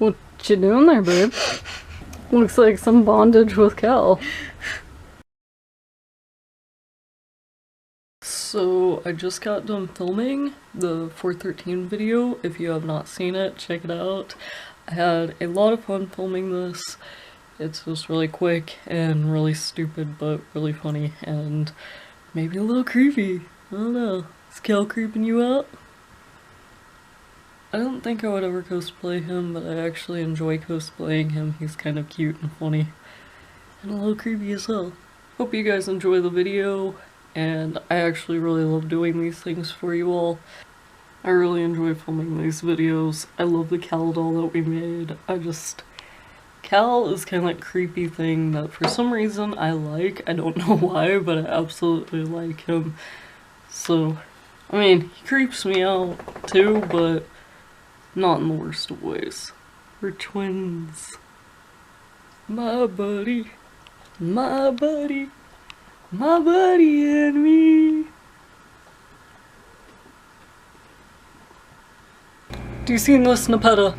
What you doing there, babe? Looks like some bondage with Cal. So, I just got done filming the 413 video. If you have not seen it, check it out. I had a lot of fun filming this. It's just really quick and really stupid, but really funny and maybe a little creepy. I don't know. Is Cal creeping you out? I don't think I would ever cosplay him, but I actually enjoy cosplaying him. He's kind of cute and funny. And a little creepy as well. Hope you guys enjoy the video, and I actually really love doing these things for you all. I really enjoy filming these videos. I love the Cal doll that we made. Cal is kind of like creepy thing that for some reason I like. I don't know why, but I absolutely like him. So, I mean, he creeps me out too, but not in the worst of ways. We're twins. My buddy, my buddy, my buddy and me. Do you see this, Nepeta?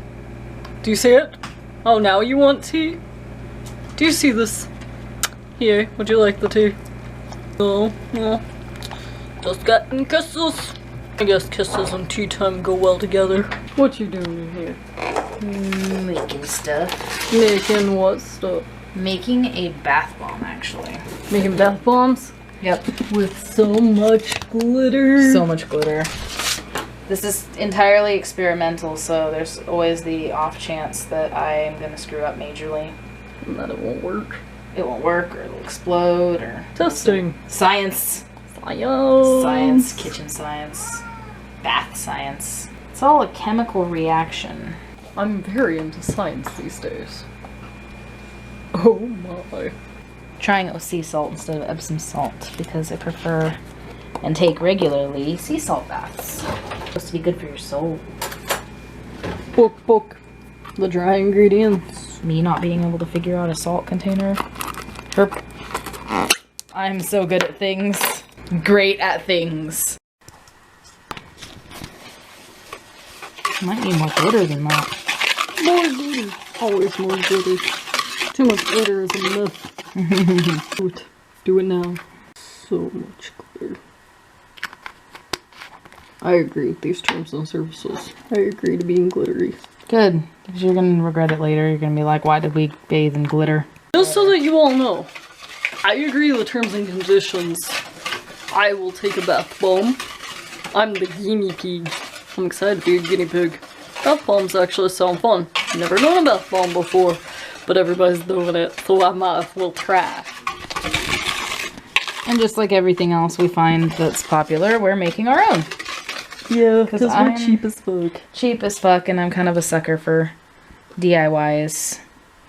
Do you see it? Oh, now you want tea? Do you see this? Here, would you like the tea? No, no. Just getting kisses. I guess kisses and tea time go well together. What you doing in here? Making stuff. Making what stuff? Making a bath bomb, actually. Making bath bombs? Yep. With so much glitter. So much glitter. This is entirely experimental, so there's always the off chance that I am going to screw up majorly. And that it won't work. It won't work, or it'll explode, or... Testing. Science. Science. Science. Kitchen science. Bath science. It's all a chemical reaction. I'm very into science these days. Oh my. Trying it with sea salt instead of Epsom salt, because I prefer and take regularly sea salt baths. It's supposed to be good for your soul. Book. The dry ingredients. Me not being able to figure out a salt container. Herp. I'm so good at things. Great at things. Might need more glitter than that. More glitter. Always more glitter. Too much glitter is a myth. Do it now. So much glitter. I agree with these terms and services. I agree to being glittery. Good, because you're going to regret it later. You're going to be like, why did we bathe in glitter? Just so that you all know, I agree with the terms and conditions. I will take a bath bomb. I'm the guinea pig. I'm excited to be a guinea pig. Bath bombs actually sound fun. Never done a bath bomb before, but everybody's doing it, so I might as well try. And just like everything else we find that's popular, we're making our own. Yeah, because we're cheap as fuck. Cheap as fuck, and I'm kind of a sucker for DIYs.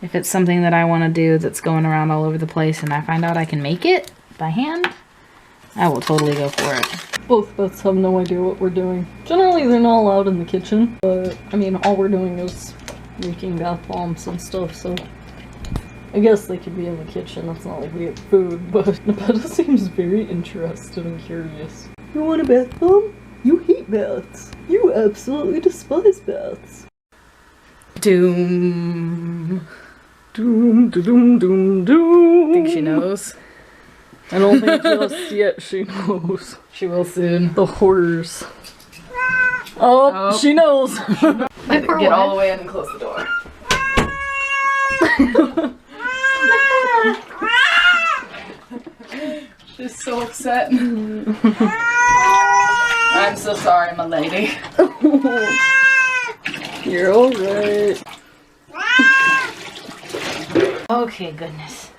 If it's something that I want to do that's going around all over the place and I find out I can make it by hand, I will totally go for it. Both of us have no idea what we're doing. Generally, they're not allowed in the kitchen, but, I mean, all we're doing is making bath bombs and stuff, so I guess they could be in the kitchen. It's not like we have food, but Nepeta seems very interested and curious. You want a bath bomb? You hate baths. You absolutely despise baths. Doom. Doom, doom, doom, doom. I think she knows. I don't think just yet she knows. She will soon. The horrors. Oh, she knows. Get all the way in and close the door. She's so upset. I'm so sorry, my lady. You're alright. Okay, goodness.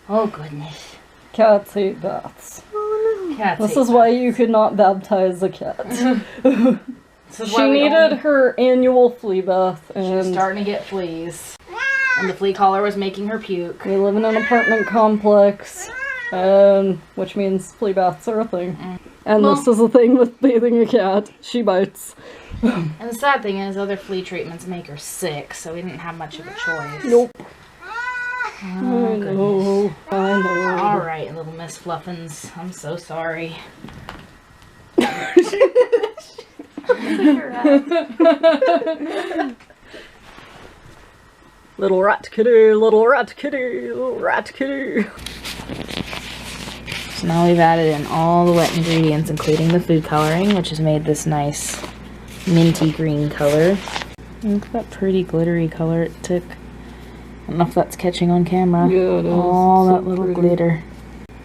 Oh, goodness. Cats hate baths. Oh, no. Cats this hate is why you could not baptize a cat. She needed her annual flea bath, and she's starting to get fleas. And the flea collar was making her puke. We live in an apartment complex, and which means flea baths are a thing. And this is the thing with bathing a cat. She bites. And the sad thing is, other flea treatments make her sick, so we didn't have much of a choice. Nope. Oh, goodness. I know. Alright, little Miss Fluffins. I'm so sorry. Little rat kitty, little rat kitty, little rat kitty. So now we've added in all the wet ingredients, including the food coloring, which has made this nice minty green color. Look at that pretty glittery color it took. I don't know if that's catching on camera. Yeah, it is. All It's that so little pretty. glitter.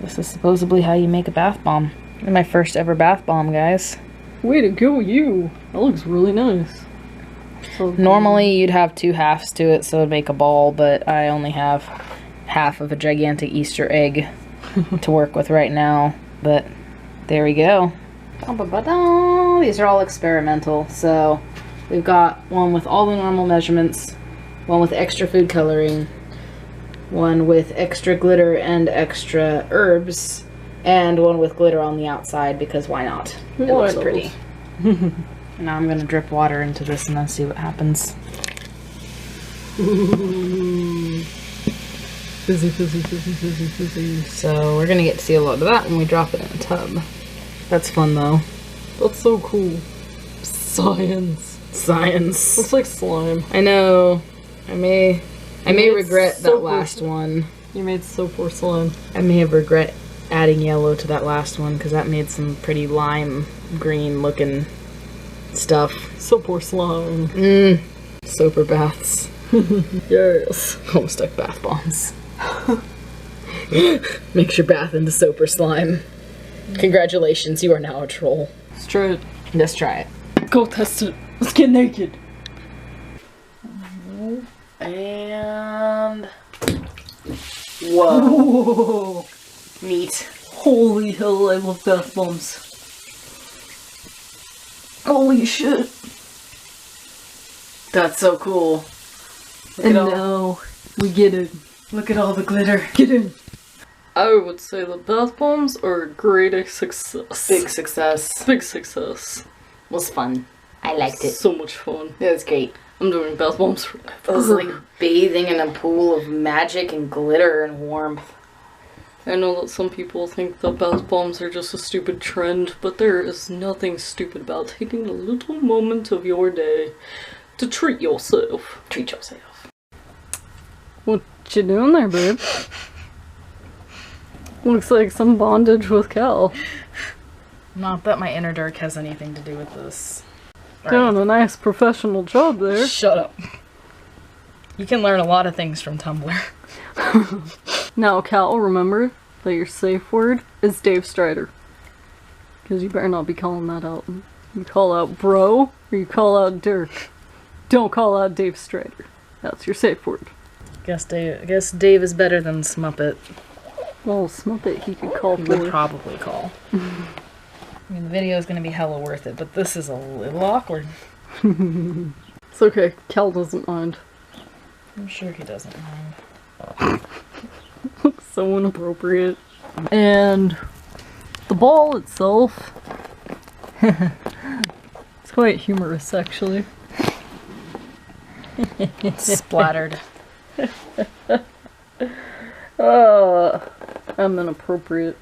This is supposedly how you make a bath bomb. And my first ever bath bomb, guys. Way to go, you. That looks really nice. So Normally you'd have 2 halves to it, so it'd make a ball, but I only have half of a gigantic Easter egg to work with right now. But there we go. These are all experimental, so we've got one with all the normal measurements, one with extra food coloring, one with extra glitter and extra herbs, and one with glitter on the outside, because why not? It Why looks not? pretty. Now I'm gonna drip water into this and then see what happens. Fizzy, fizzy, fizzy, fizzy, fizzy. So we're gonna get to see a lot of that when we drop it in the tub. That's fun though. That's so cool. Science. Science. Looks like slime. I know. I may made regret that soap last one. You made soap or slime. I may have regret adding yellow to that last one because that made some pretty lime green looking stuff. Soap or slime. Soap or baths. Yes. Homestuck bath bombs. Mix your bath into soap or slime. Congratulations, you are now a troll. Let's try it. Let's try it. Go test it. Let's get naked. And... Whoa. Whoa. Neat. Holy hell, I love bath bombs. Holy shit. That's so cool. Look And at all, now we get it. look at all the glitter. Get in. I would say the bath bombs are a great success. Big success. Big success. Was fun. I liked it. So much fun. It was great. I'm doing bath bombs forever. It was like bathing in a pool of magic and glitter and warmth. I know that some people think that bath bombs are just a stupid trend, but there is nothing stupid about taking a little moment of your day to treat yourself. Treat yourself. What you doing there, babe? Looks like some bondage with Cal. Not that my inner dark has anything to do with this. Doing a nice professional job there. Shut up. You can learn a lot of things from Tumblr. Now, Cal, remember that your safe word is Dave Strider. Because you better not be calling that out. You call out bro, or you call out Dirk. Don't call out Dave Strider. That's your safe word. Guess Dave is better than Smuppet. Well, Smuppet he could call He would for. probably call. I mean, the video is going to be hella worth it, but this is a little awkward. It's okay. Cal doesn't mind. I'm sure he doesn't mind. So inappropriate. And the ball itself, it's quite humorous actually. Splattered. I'm inappropriate.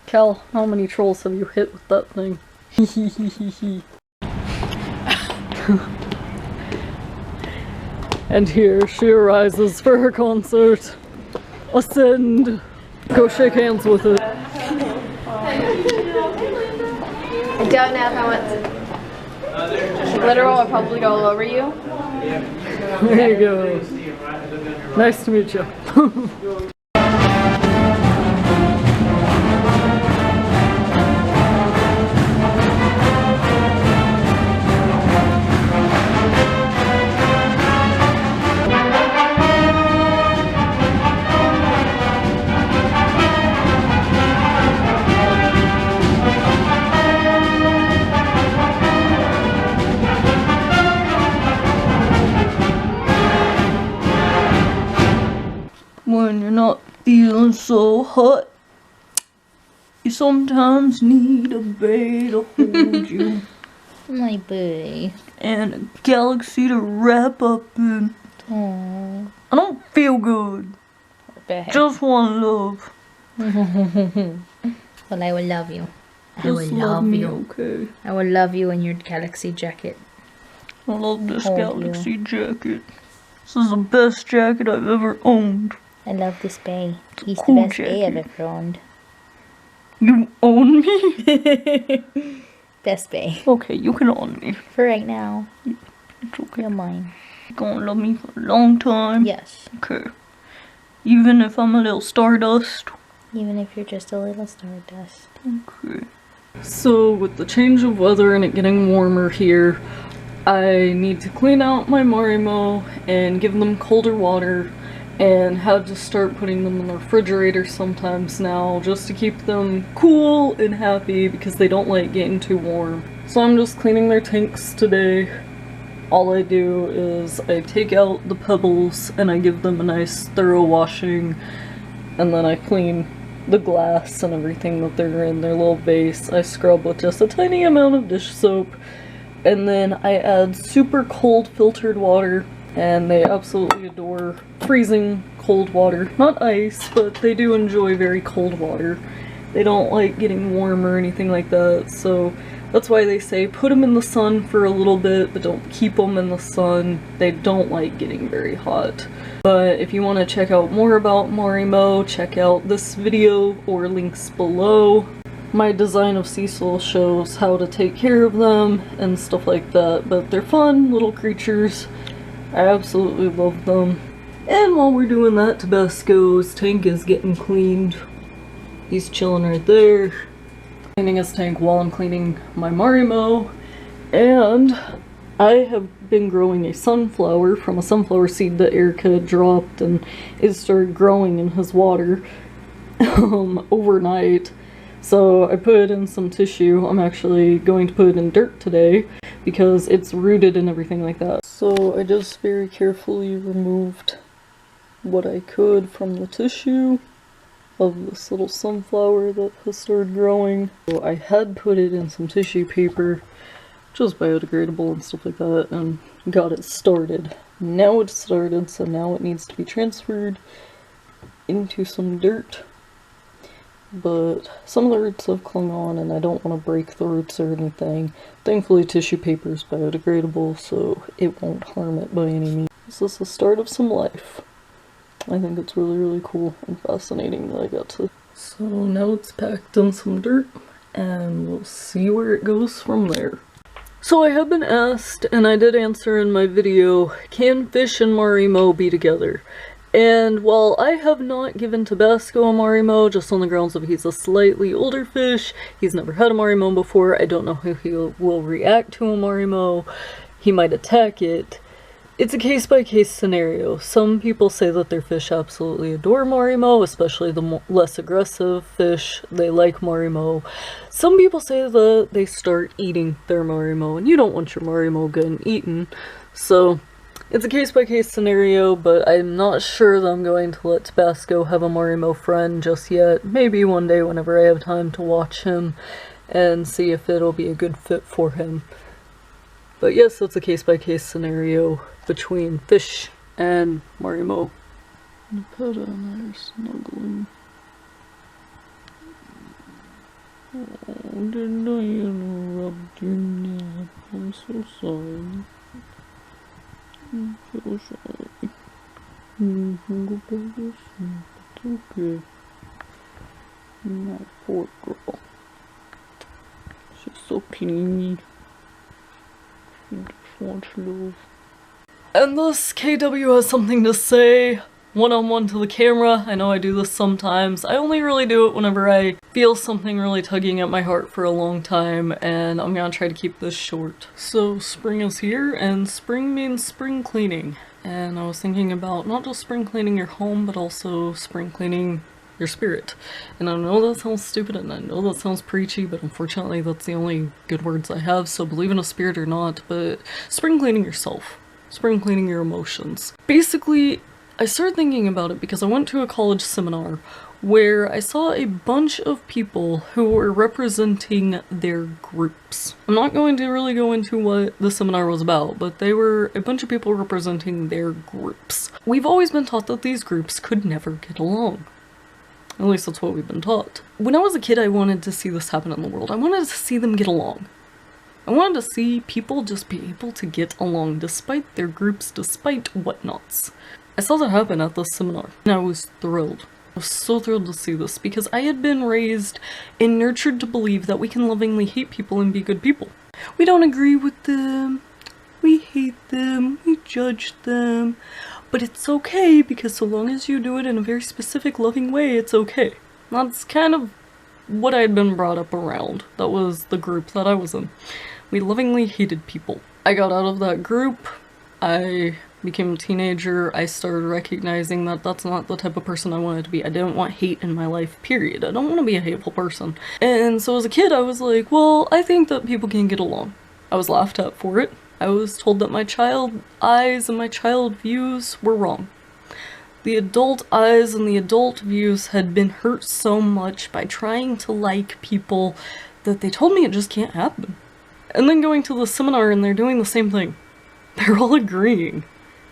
Cal, how many trolls have you hit with that thing? And here she arises for her concert. Ascend! Go shake hands with it. I don't know if I want to. Literal will probably go all over you. There you go. Nice to meet you. When you're not feeling so hot, you sometimes need a bay to hold you. My boy. And a galaxy to wrap up in. Aww. I don't feel good. Just want love. Well, I will love you. Just love me, okay? I will love you in your galaxy jacket. I love this Hold galaxy jacket. This is the best jacket I've ever owned. I love this bay. He's cool the best jacket. bay I've ever owned. You own me? Best bay. Okay, you can own me. For right now. It's okay. You're mine. You're gonna love me for a long time? Yes. Okay. Even if I'm a little stardust? Even if you're just a little stardust. Okay. So, with the change of weather and it getting warmer here, I need to clean out my Marimo and give them colder water, and had to start putting them in the refrigerator sometimes now just to keep them cool and happy because they don't like getting too warm. So I'm just cleaning their tanks today. All I do is I take out the pebbles and I give them a nice thorough washing, and then I clean the glass and everything that they're in their little vase. I scrub with just a tiny amount of dish soap, and then I add super cold filtered water, and they absolutely adore freezing cold water. Not ice, but they do enjoy very cold water. They don't like getting warm or anything like that, so that's why they say put them in the sun for a little bit, but don't keep them in the sun. They don't like getting very hot. But if you want to check out more about Marimo, check out this video or links below. My design of Cecil shows how to take care of them and stuff like that, but they're fun little creatures. I absolutely love them. And while we're doing that, Tabasco's tank is getting cleaned. He's chilling right there. Cleaning his tank while I'm cleaning my Marimo. And I have been growing a sunflower from a sunflower seed that Erica dropped, and it started growing in his water overnight. So I put it in some tissue. I'm actually going to put it in dirt today because it's rooted and everything like that. So I just very carefully removed what I could from the tissue of this little sunflower that has started growing. So I had put it in some tissue paper, which was biodegradable and stuff like that, and got it started. Now it's started, so now it needs to be transferred into some dirt. But some of the roots have clung on and I don't want to break the roots or anything. Thankfully tissue paper is biodegradable, so it won't harm it by any means. This is the start of some life. I think it's really, really cool and fascinating that I got to. So now it's packed in some dirt and we'll see where it goes from there. So I have been asked, and I did answer in my video, can fish and Marimo be together? And while I have not given Tabasco a Marimo, just on the grounds of he's a slightly older fish, he's never had a Marimo before, I don't know how he will react to a Marimo, he might attack it. It's a case-by-case scenario. Some people say that their fish absolutely adore Marimo, especially the less aggressive fish, they like Marimo. Some people say that they start eating their Marimo, and you don't want your Marimo getting eaten, so it's a case-by-case scenario, but I'm not sure that I'm going to let Tabasco have a Marimo friend just yet. Maybe one day whenever I have time to watch him and see if it'll be a good fit for him. But yes, it's a case-by-case scenario between fish and Marimo. The pet and I are snuggling. Oh, did I interrupt your nap? I'm so sorry. I'm so sorry. You can go back to sleep. It's okay. My poor girl. She's so clingy. She just wants love. And thus, KW has something to say. One-on-one to the camera. I know I do this sometimes. I only really do it whenever I feel something really tugging at my heart for a long time, and I'm gonna try to keep this short. So spring is here, and spring means spring cleaning. And I was thinking about not just spring cleaning your home, but also spring cleaning your spirit. And I know that sounds stupid, and I know that sounds preachy, but unfortunately that's the only good words I have, so believe in a spirit or not, but spring cleaning yourself. Spring cleaning your emotions. Basically, I started thinking about it because I went to a college seminar where I saw a bunch of people who were representing their groups. I'm not going to really go into what the seminar was about, but they were a bunch of people representing their groups. We've always been taught that these groups could never get along. At least that's what we've been taught. When I was a kid, I wanted to see this happen in the world. I wanted to see them get along. I wanted to see people just be able to get along despite their groups, despite whatnots. I saw that happen at the seminar, and I was thrilled. I was so thrilled to see this because I had been raised and nurtured to believe that we can lovingly hate people and be good people. We don't agree with them, we hate them, we judge them, but it's okay because so long as you do it in a very specific loving way, it's okay. That's kind of what I had been brought up around. That was the group that I was in. We lovingly hated people. I got out of that group, I became a teenager, I started recognizing that that's not the type of person I wanted to be. I didn't want hate in my life, period. I don't want to be a hateful person. And so as a kid I was like, well, I think that people can get along. I was laughed at for it. I was told that my child eyes and my child views were wrong. The adult eyes and the adult views had been hurt so much by trying to like people that they told me it just can't happen. And then going to the seminar and they're doing the same thing. They're all agreeing.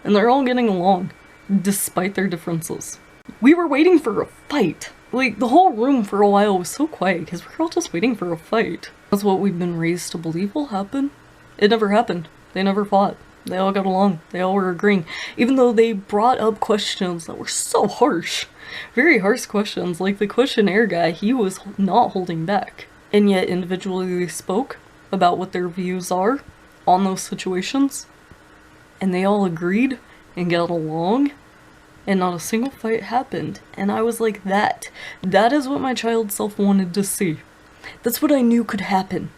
And they're all getting along, despite their differences. We were waiting for a fight. Like, the whole room for a while was so quiet because we were all just waiting for a fight. That's what we've been raised to believe will happen. It never happened. They never fought. They all got along. They all were agreeing. Even though they brought up questions that were so harsh. Very harsh questions. Like the questionnaire guy, he was not holding back. And yet individually they spoke about what their views are on those situations. And they all agreed and got along. And not a single fight happened. And I was like, that is what my child self wanted to see. That's what I knew could happen.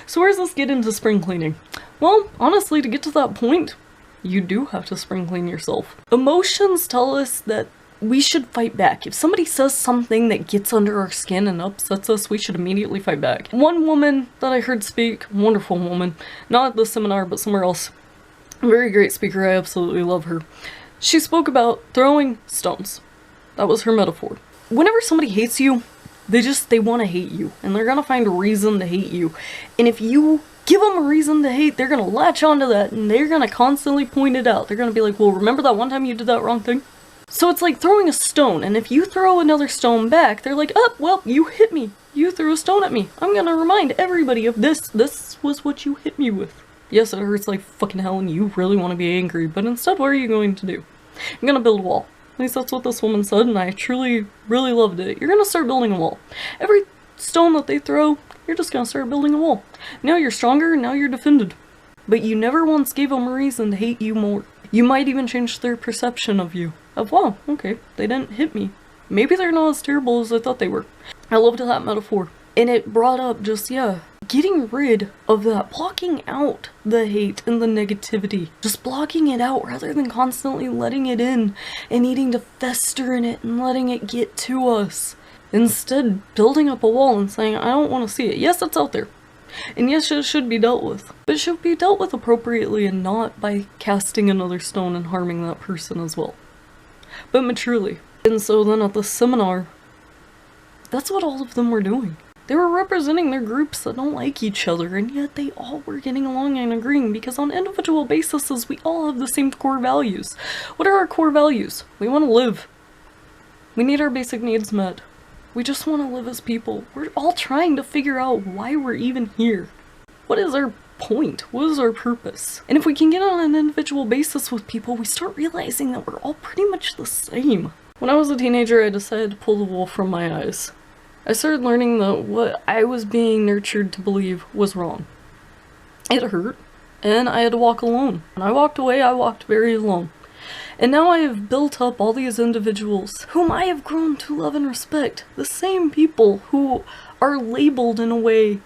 So where does this get into spring cleaning? Well, honestly, to get to that point, you do have to spring clean yourself. Emotions tell us that we should fight back. If somebody says something that gets under our skin and upsets us, we should immediately fight back. One woman that I heard speak, wonderful woman, not at the seminar, but somewhere else, a very great speaker, I absolutely love her. She spoke about throwing stones. That was her metaphor. Whenever somebody hates you, they want to hate you, and they're gonna find a reason to hate you. And if you give them a reason to hate, they're gonna latch onto that, and they're gonna constantly point it out. They're gonna be like, well, remember that one time you did that wrong thing? So it's like throwing a stone, and if you throw another stone back, they're like, oh, well, you hit me. You threw a stone at me. I'm gonna remind everybody of this. This was what you hit me with. Yes, it hurts like fucking hell and you really want to be angry, but instead what are you going to do? You're gonna build a wall. At least that's what this woman said, and I truly, really loved it. You're gonna start building a wall. Every stone that they throw, you're just gonna start building a wall. Now you're stronger, now you're defended. But you never once gave them a reason to hate you more. You might even change their perception of you. Of, wow, okay, they didn't hit me. Maybe they're not as terrible as I thought they were. I loved that metaphor. And it brought up just, yeah, getting rid of that, blocking out the hate and the negativity. Just blocking it out rather than constantly letting it in and needing to fester in it and letting it get to us. Instead, building up a wall and saying, I don't want to see it. Yes, it's out there. And yes, it should be dealt with. But it should be dealt with appropriately and not by casting another stone and harming that person as well. But maturely. And so then at the seminar, that's what all of them were doing. They were representing their groups that don't like each other, and yet they all were getting along and agreeing because on individual bases, we all have the same core values. What are our core values? We want to live. We need our basic needs met. We just want to live as people. We're all trying to figure out why we're even here. What is our point? What is our purpose? And if we can get on an individual basis with people, we start realizing that we're all pretty much the same. When I was a teenager, I decided to pull the wool from my eyes. I started learning that what I was being nurtured to believe was wrong. It hurt, and I had to walk alone. When I walked away, I walked very alone. And now I have built up all these individuals whom I have grown to love and respect. The same people who are labeled in a way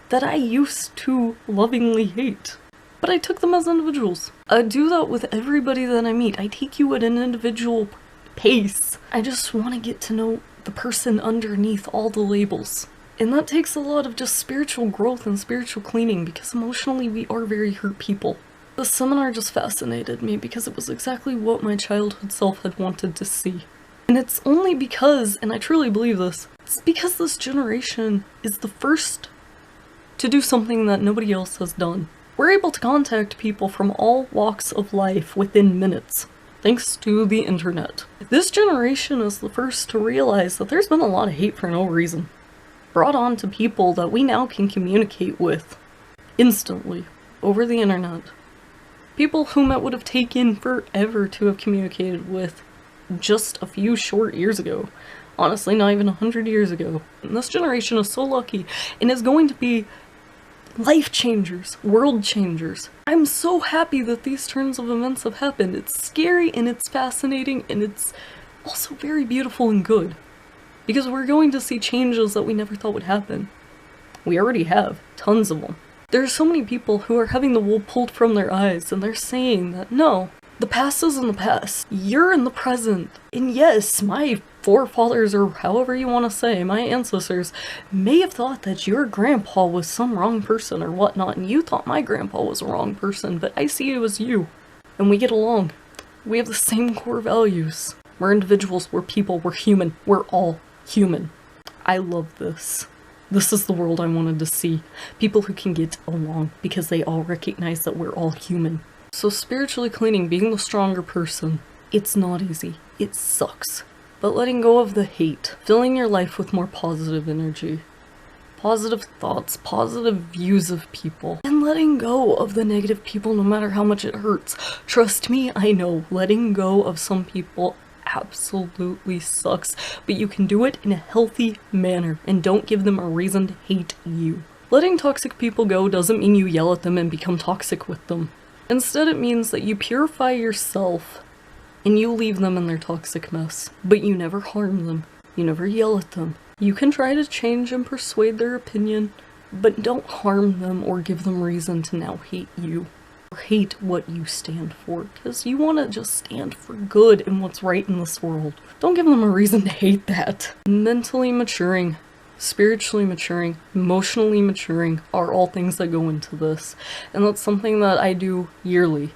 that I used to lovingly hate. But I took them as individuals. I do that with everybody that I meet. I take you at an individual pace. I just want to get to know the person underneath all the labels. And that takes a lot of just spiritual growth and spiritual cleaning because emotionally we are very hurt people. The seminar just fascinated me because it was exactly what my childhood self had wanted to see. And it's only because, and I truly believe this, it's because this generation is the first to do something that nobody else has done. We're able to contact people from all walks of life within minutes. Thanks to the internet. This generation is the first to realize that there's been a lot of hate for no reason. Brought on to people that we now can communicate with. instantly, over the internet. People whom it would have taken forever to have communicated with just a few short years ago. Honestly, not even 100 years ago. And this generation is so lucky and is going to be life changers, world changers. I'm so happy that these turns of events have happened. It's scary and it's fascinating and it's also very beautiful and good. Because we're going to see changes that we never thought would happen. We already have, tons of them. There are so many people who are having the wool pulled from their eyes and they're saying that no, the past is in the past. You're in the present. And yes, my forefathers, or however you want to say, my ancestors, may have thought that your grandpa was some wrong person or whatnot, and you thought my grandpa was a wrong person, but I see you as you. And we get along. We have the same core values. We're individuals, we're people, we're human. We're all human. I love this. This is the world I wanted to see. People who can get along because they all recognize that we're all human. So spiritually cleaning, being the stronger person, it's not easy. It sucks. But letting go of the hate, filling your life with more positive energy, positive thoughts, positive views of people, and letting go of the negative people no matter how much it hurts. Trust me, I know, letting go of some people absolutely sucks, but you can do it in a healthy manner and don't give them a reason to hate you. Letting toxic people go doesn't mean you yell at them and become toxic with them. Instead, it means that you purify yourself and you leave them in their toxic mess, but you never harm them. You never yell at them. You can try to change and persuade their opinion, but don't harm them or give them reason to now hate you. Or hate what you stand for, because you want to just stand for good and what's right in this world. Don't give them a reason to hate that. Mentally maturing, spiritually maturing, emotionally maturing are all things that go into this, and that's something that I do yearly.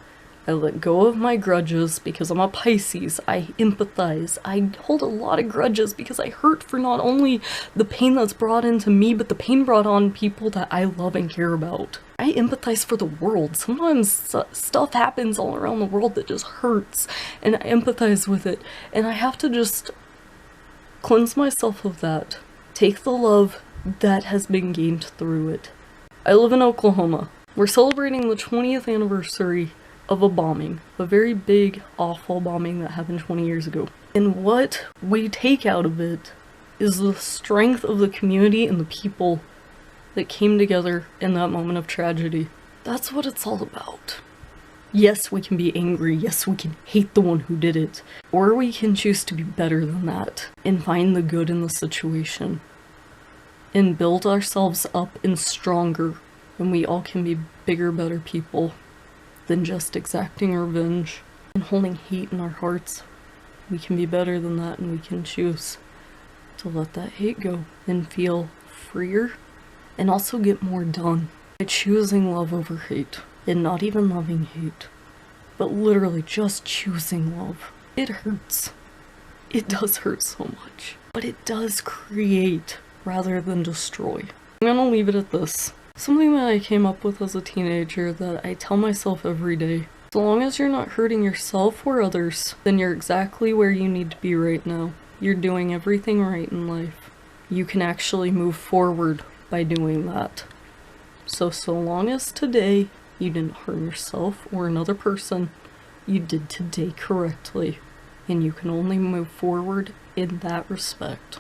I let go of my grudges because I'm a Pisces. I empathize. I hold a lot of grudges because I hurt for not only the pain that's brought into me, but the pain brought on people that I love and care about. I empathize for the world. Sometimes stuff happens all around the world that just hurts, and I empathize with it, and I have to just cleanse myself of that. Take the love that has been gained through it. I live in Oklahoma. We're celebrating the 20th anniversary of a bombing, a very big, awful bombing that happened 20 years ago. And what we take out of it is the strength of the community and the people that came together in that moment of tragedy. That's what it's all about. Yes, we can be angry. Yes, we can hate the one who did it. Or we can choose to be better than that and find the good in the situation and build ourselves up and stronger, and we all can be bigger, better people than just exacting revenge and holding hate in our hearts. We can be better than that, and we can choose to let that hate go and feel freer and also get more done by choosing love over hate and not even loving hate, but literally just choosing love. It hurts. It does hurt so much, but it does create rather than destroy. I'm gonna leave it at this. Something that I came up with as a teenager that I tell myself every day. So long as you're not hurting yourself or others, then you're exactly where you need to be right now. You're doing everything right in life. You can actually move forward by doing that. So long as today you didn't harm yourself or another person, you did today correctly. And you can only move forward in that respect.